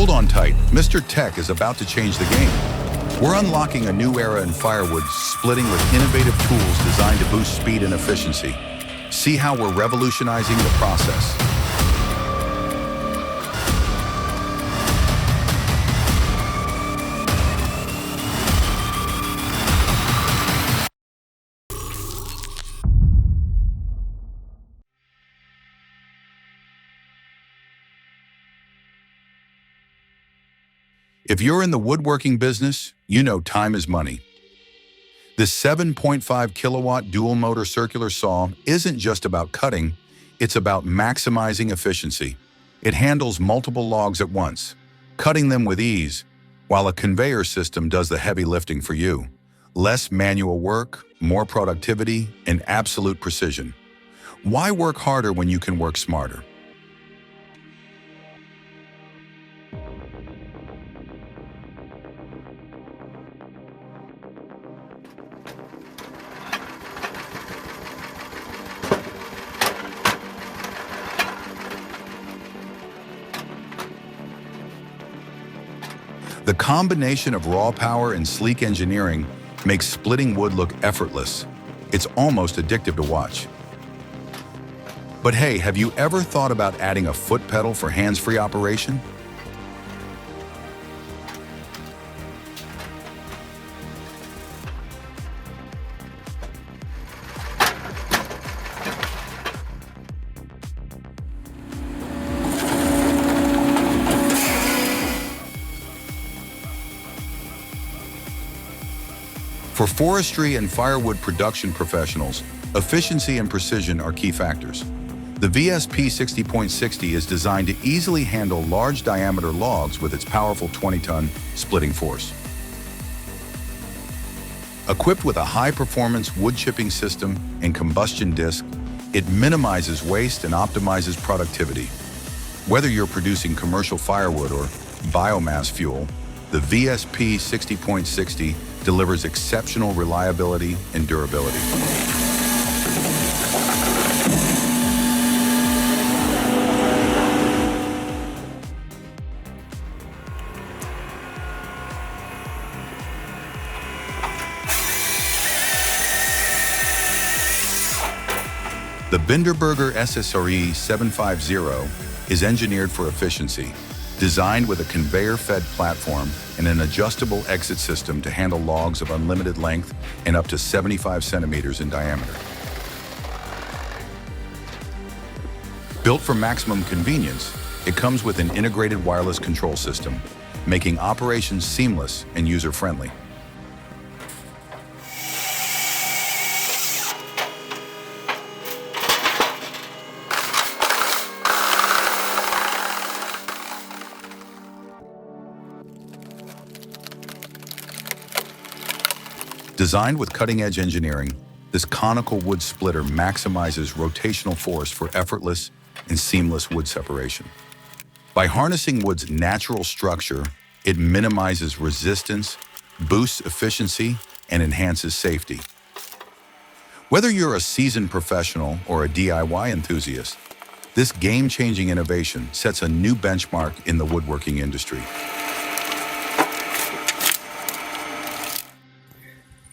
Hold on tight, MrTech is about to change the game. We're unlocking a new era in firewood, splitting with innovative tools designed to boost speed and efficiency. See how we're revolutionizing the process. If you're in the woodworking business, you know time is money. This 7.5 kilowatt dual motor circular saw isn't just about cutting, it's about maximizing efficiency. It handles multiple logs at once, cutting them with ease, while a conveyor system does the heavy lifting for you. Less manual work, more productivity, and absolute precision. Why work harder when you can work smarter? The combination of raw power and sleek engineering makes splitting wood look effortless. It's almost addictive to watch. But hey, have you ever thought about adding a foot pedal for hands-free operation? For forestry and firewood production professionals, efficiency and precision are key factors. The VSP 60.60 is designed to easily handle large diameter logs with its powerful 20-ton splitting force. Equipped with a high-performance wood chipping system and combustion disc, it minimizes waste and optimizes productivity. Whether you're producing commercial firewood or biomass fuel, the VSP 60.60 delivers exceptional reliability and durability. The Binderberger SSRE 750 is engineered for efficiency, designed with a conveyor-fed platform and an adjustable exit system to handle logs of unlimited length and up to 75 centimeters in diameter. Built for maximum convenience, it comes with an integrated wireless control system, making operations seamless and user-friendly. Designed with cutting-edge engineering, this conical wood splitter maximizes rotational force for effortless and seamless wood separation. By harnessing wood's natural structure, it minimizes resistance, boosts efficiency, and enhances safety. Whether you're a seasoned professional or a DIY enthusiast, this game-changing innovation sets a new benchmark in the woodworking industry.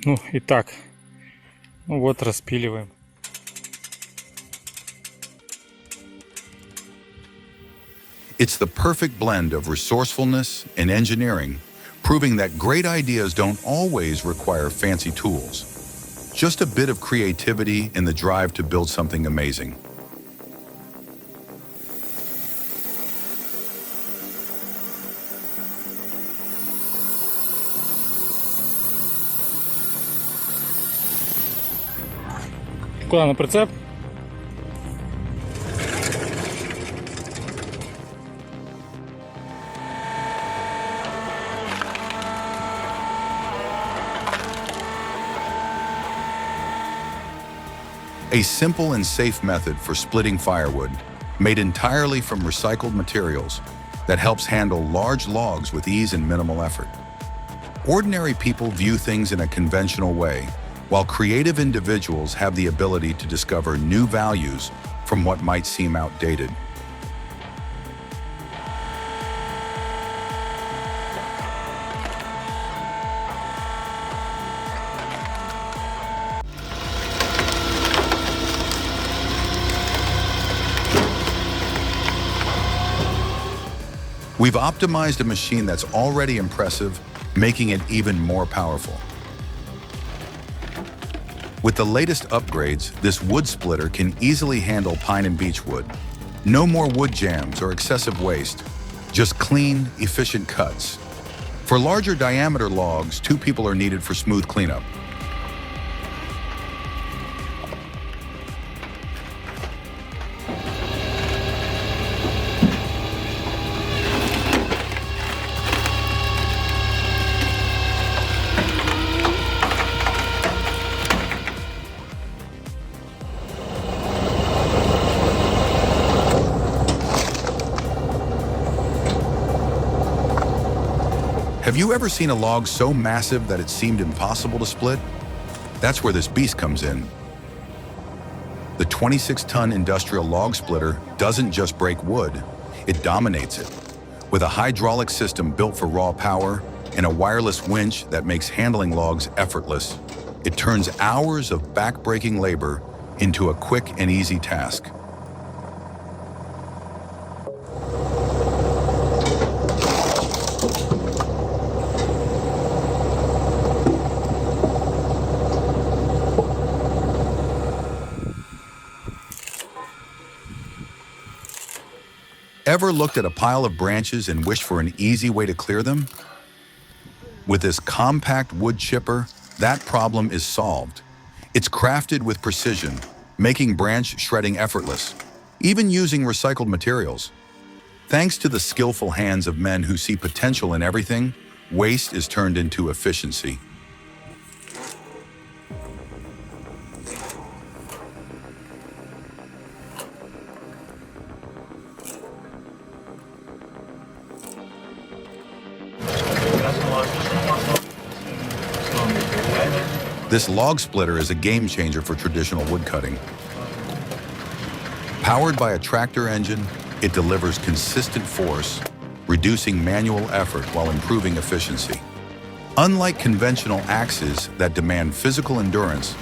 Ну, итак, вот распиливаем. It's the perfect blend of resourcefulness and engineering, proving that great ideas don't always require fancy tools. Just a bit of creativity and the drive to build something amazing. Куда, на прицеп? A simple and safe method for splitting firewood, made entirely from recycled materials, that helps handle large logs with ease and minimal effort. Ordinary people view things in a conventional way, while creative individuals have the ability to discover new values from what might seem outdated. We've optimized a machine that's already impressive, making it even more powerful. With the latest upgrades, this wood splitter can easily handle pine and beech wood. No more wood jams or excessive waste, just clean, efficient cuts. For larger diameter logs, 2 people are needed for smooth cleanup. Have you ever seen a log so massive that it seemed impossible to split? That's where this beast comes in. The 26-ton industrial log splitter doesn't just break wood, it dominates it. With a hydraulic system built for raw power and a wireless winch that makes handling logs effortless, it turns hours of back-breaking labor into a quick and easy task. Ever looked at a pile of branches and wished for an easy way to clear them? With this compact wood chipper, that problem is solved. It's crafted with precision, making branch shredding effortless, even using recycled materials. Thanks to the skillful hands of men who see potential in everything, waste is turned into efficiency. This log splitter is a game changer for traditional wood cutting. Powered by a tractor engine, it delivers consistent force, reducing manual effort while improving efficiency. Unlike conventional axes that demand physical endurance,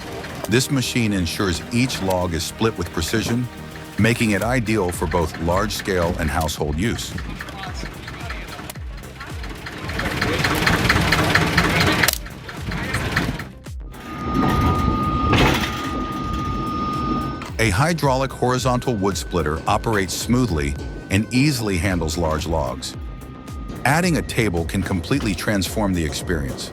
this machine ensures each log is split with precision, making it ideal for both large-scale and household use. A hydraulic horizontal wood splitter operates smoothly and easily handles large logs. Adding a table can completely transform the experience,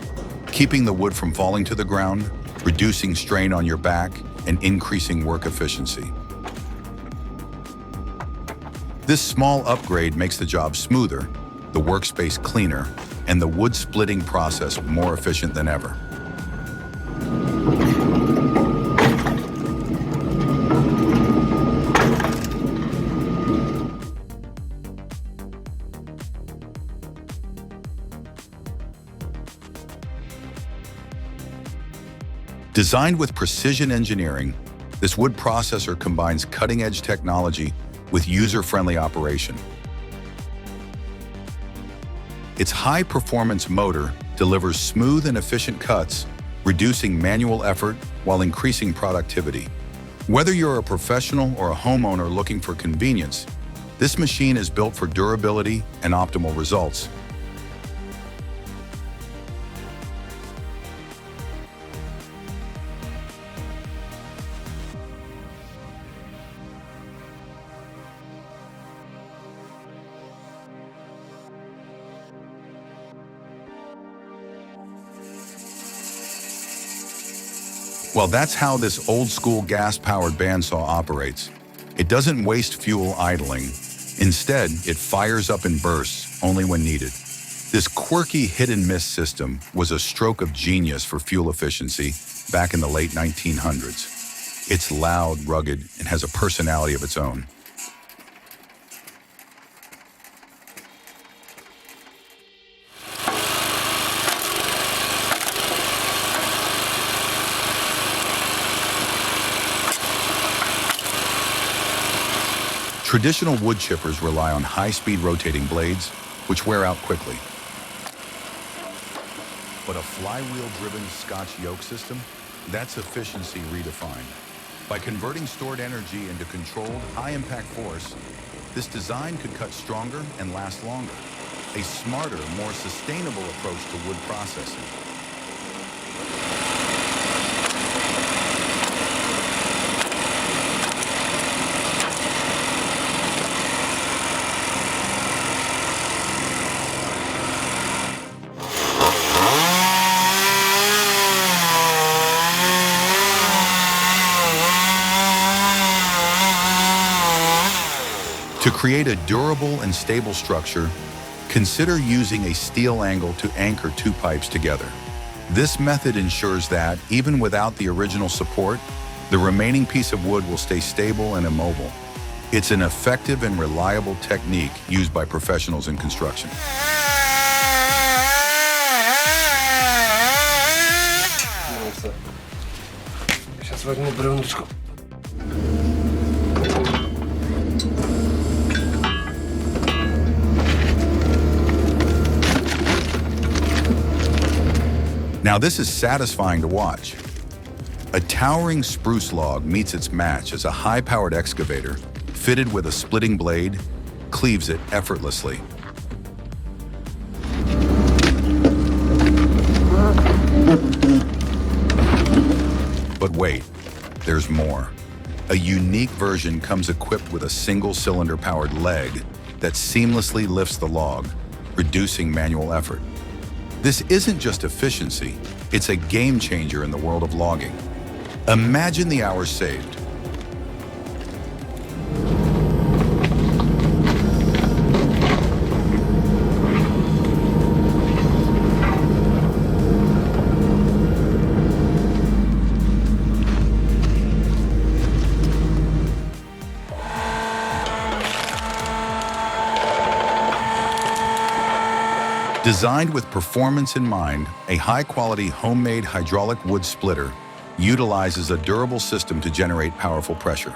keeping the wood from falling to the ground, reducing strain on your back, and increasing work efficiency. This small upgrade makes the job smoother, the workspace cleaner, and the wood splitting process more efficient than ever. Designed with precision engineering, this wood processor combines cutting-edge technology with user-friendly operation. Its high-performance motor delivers smooth and efficient cuts, reducing manual effort while increasing productivity. Whether you're a professional or a homeowner looking for convenience, this machine is built for durability and optimal results. Well, that's how this old-school gas-powered bandsaw operates. It doesn't waste fuel idling. Instead, it fires up in bursts only when needed. This quirky hit-and-miss system was a stroke of genius for fuel efficiency back in the late 1900s. It's loud, rugged, and has a personality of its own. Traditional wood chippers rely on high-speed rotating blades, which wear out quickly. But a flywheel-driven Scotch yoke system, that's efficiency redefined. By converting stored energy into controlled, high-impact force, this design could cut stronger and last longer. A smarter, more sustainable approach to wood processing. To create a durable and stable structure, consider using a steel angle to anchor two pipes together. This method ensures that, even without the original support, the remaining piece of wood will stay stable and immobile. It's an effective and reliable technique used by professionals in construction. Сейчас возьму бревнышко. Now this is satisfying to watch. A towering spruce log meets its match as a high-powered excavator, fitted with a splitting blade, cleaves it effortlessly. But wait, there's more. A unique version comes equipped with a single-cylinder powered leg that seamlessly lifts the log, reducing manual effort. This isn't just efficiency, it's a game changer in the world of logging. Imagine the hours saved. Designed with performance in mind, a high-quality homemade hydraulic wood splitter utilizes a durable system to generate powerful pressure.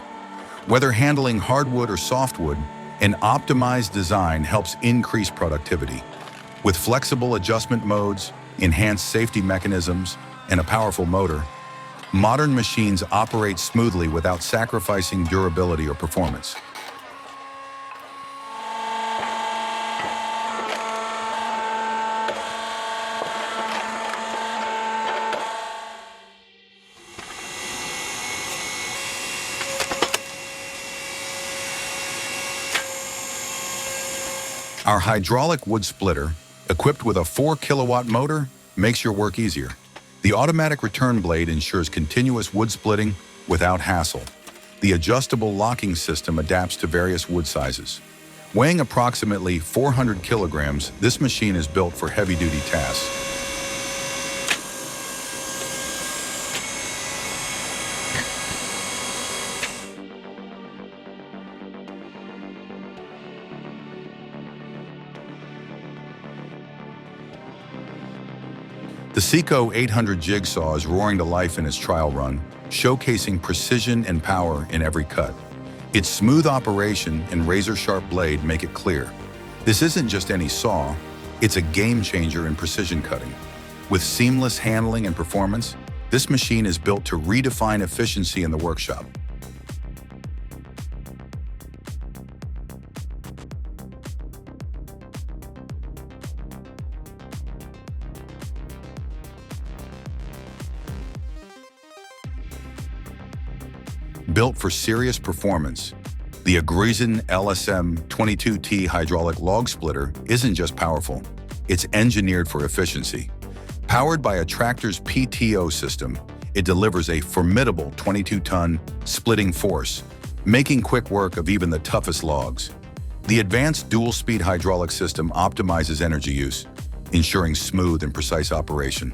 Whether handling hardwood or softwood, an optimized design helps increase productivity. With flexible adjustment modes, enhanced safety mechanisms, and a powerful motor, modern machines operate smoothly without sacrificing durability or performance. Our hydraulic wood splitter, equipped with a 4-kilowatt motor, makes your work easier. The automatic return blade ensures continuous wood splitting without hassle. The adjustable locking system adapts to various wood sizes. Weighing approximately 400 kilograms, this machine is built for heavy-duty tasks. The Seco 800 jigsaw is roaring to life in its trial run, showcasing precision and power in every cut. Its smooth operation and razor-sharp blade make it clear. This isn't just any saw, it's a game changer in precision cutting. With seamless handling and performance, this machine is built to redefine efficiency in the workshop. Built for serious performance, the Agreeson LSM 22T hydraulic log splitter isn't just powerful, it's engineered for efficiency. Powered by a tractor's PTO system, it delivers a formidable 22-ton splitting force, making quick work of even the toughest logs. The advanced dual-speed hydraulic system optimizes energy use, ensuring smooth and precise operation.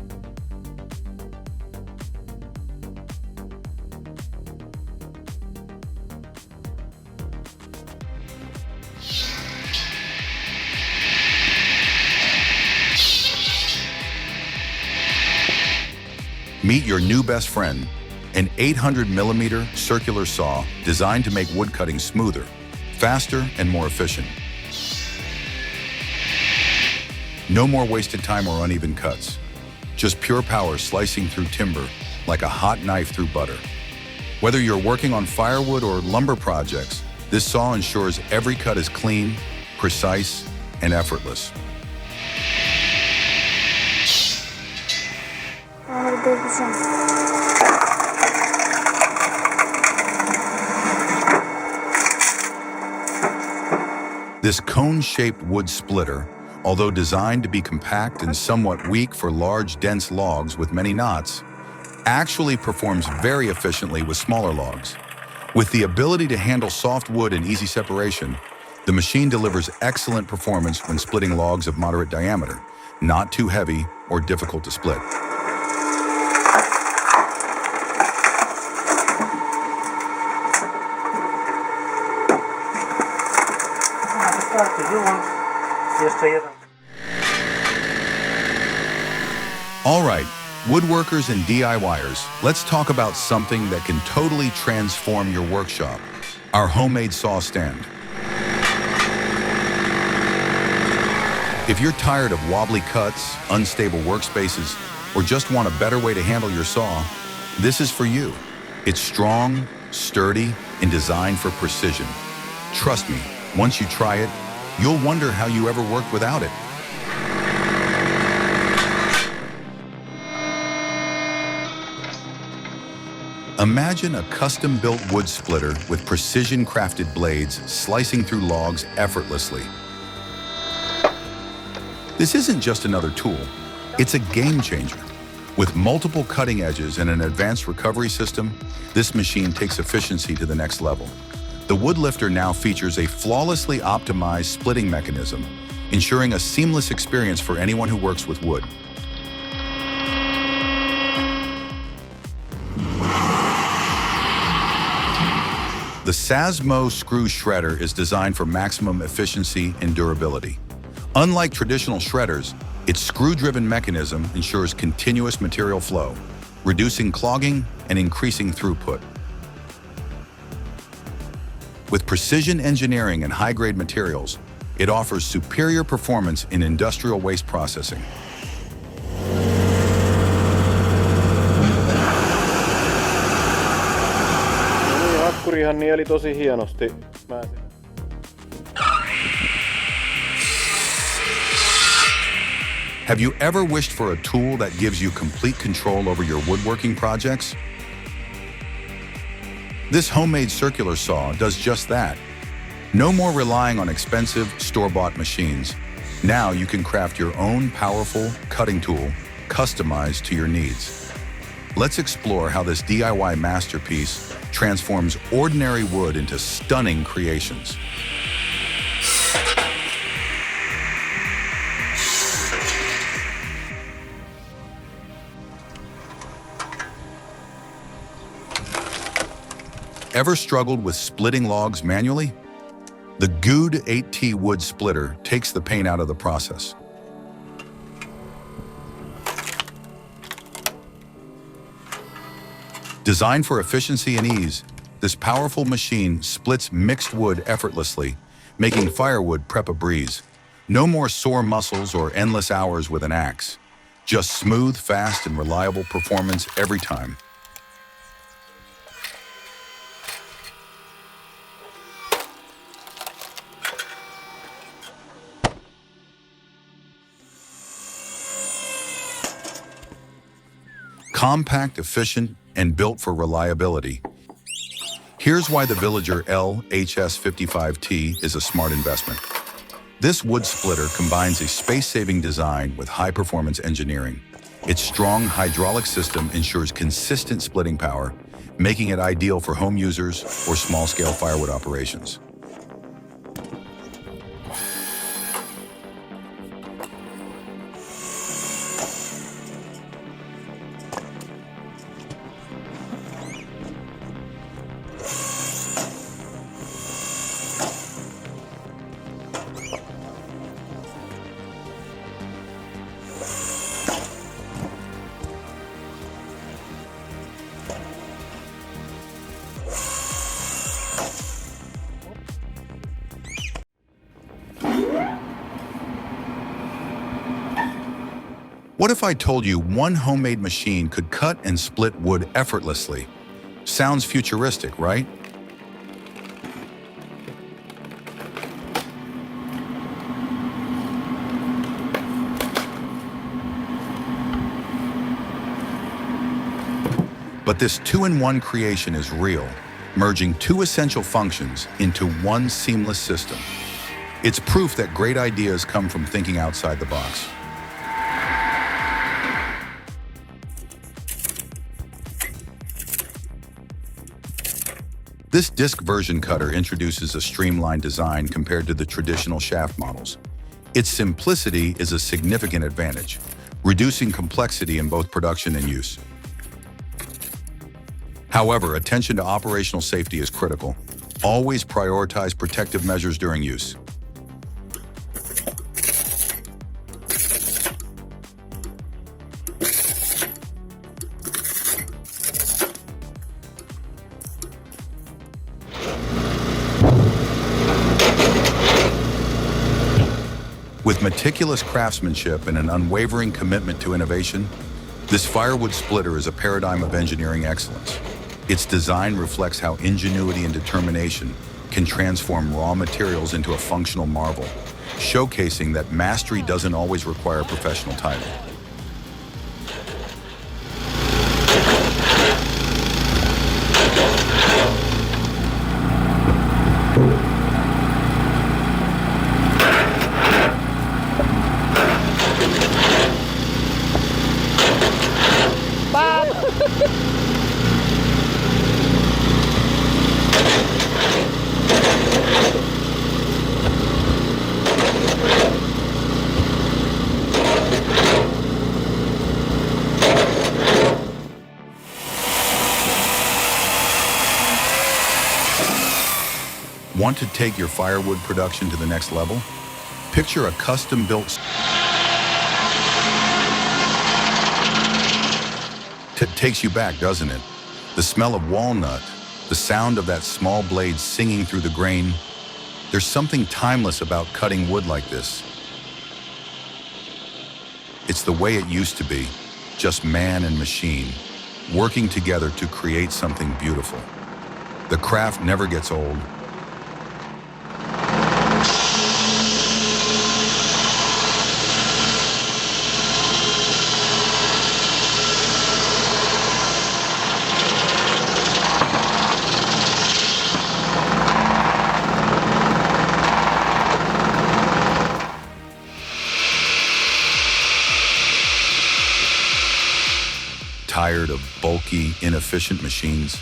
Meet your new best friend, an 800mm circular saw designed to make wood cutting smoother, faster, and more efficient. No more wasted time or uneven cuts. Just pure power slicing through timber like a hot knife through butter. Whether you're working on firewood or lumber projects, This saw ensures every cut is clean, precise, and effortless. This cone-shaped wood splitter, although designed to be compact and somewhat weak for large, dense logs with many knots, actually performs very efficiently with smaller logs. With the ability to handle soft wood and easy separation, the machine delivers excellent performance when splitting logs of moderate diameter, not too heavy or difficult to split. All right, woodworkers and DIYers, let's talk about something that can totally transform your workshop, our homemade saw stand. If you're tired of wobbly cuts, unstable workspaces, or just want a better way to handle your saw, this is for you. It's strong, sturdy, and designed for precision. Trust me, once you try it, you'll wonder how you ever worked without it. Imagine a custom-built wood splitter with precision-crafted blades slicing through logs effortlessly. This isn't just another tool, it's a game changer. With multiple cutting edges and an advanced recovery system, this machine takes efficiency to the next level. The wood lifter now features a flawlessly optimized splitting mechanism, ensuring a seamless experience for anyone who works with wood. The Sasmo screw shredder is designed for maximum efficiency and durability. Unlike traditional shredders, its screw-driven mechanism ensures continuous material flow, reducing clogging and increasing throughput. With precision engineering and high-grade materials, it offers superior performance in industrial waste processing. Hakkurihan nieli tosi hienosti. Have you ever wished for a tool that gives you complete control over your woodworking projects? This homemade circular saw does just that. No more relying on expensive, store-bought machines. Now you can craft your own powerful cutting tool, customized to your needs. Let's explore how this DIY masterpiece transforms ordinary wood into stunning creations. Ever struggled with splitting logs manually? The Good 8T wood splitter takes the pain out of the process. Designed for efficiency and ease, this powerful machine splits mixed wood effortlessly, making firewood prep a breeze. No more sore muscles or endless hours with an axe. Just smooth, fast, and reliable performance every time. Compact, efficient, and built for reliability. Here's why the Villager LHS55T is a smart investment. This wood splitter combines a space-saving design with high-performance engineering. Its strong hydraulic system ensures consistent splitting power, making it ideal for home users or small-scale firewood operations. What if I told you one homemade machine could cut and split wood effortlessly? Sounds futuristic, right? But this two-in-one creation is real, merging two essential functions into one seamless system. It's proof that great ideas come from thinking outside the box. This disc version cutter introduces a streamlined design compared to the traditional shaft models. Its simplicity is a significant advantage, reducing complexity in both production and use. However, attention to operational safety is critical. Always prioritize protective measures during use. With meticulous craftsmanship and an unwavering commitment to innovation, this firewood splitter is a paradigm of engineering excellence. Its design reflects how ingenuity and determination can transform raw materials into a functional marvel, showcasing that mastery doesn't always require a professional title. Want to take your firewood production to the next level? Picture a custom-built... Takes you back, doesn't it? The smell of walnut, the sound of that small blade singing through the grain. There's something timeless about cutting wood like this. It's the way it used to be, just man and machine, working together to create something beautiful. The craft never gets old. Tired of bulky, inefficient machines?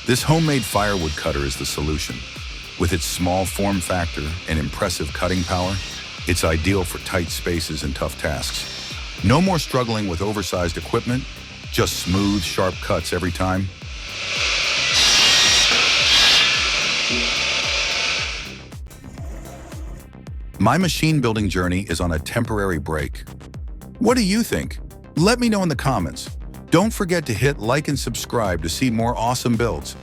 This homemade firewood cutter is the solution. With its small form factor and impressive cutting power, it's ideal for tight spaces and tough tasks. No more struggling with oversized equipment, just smooth, sharp cuts every time. My machine building journey is on a temporary break. What do you think? Let me know in the comments. Don't forget to hit like and subscribe to see more awesome builds.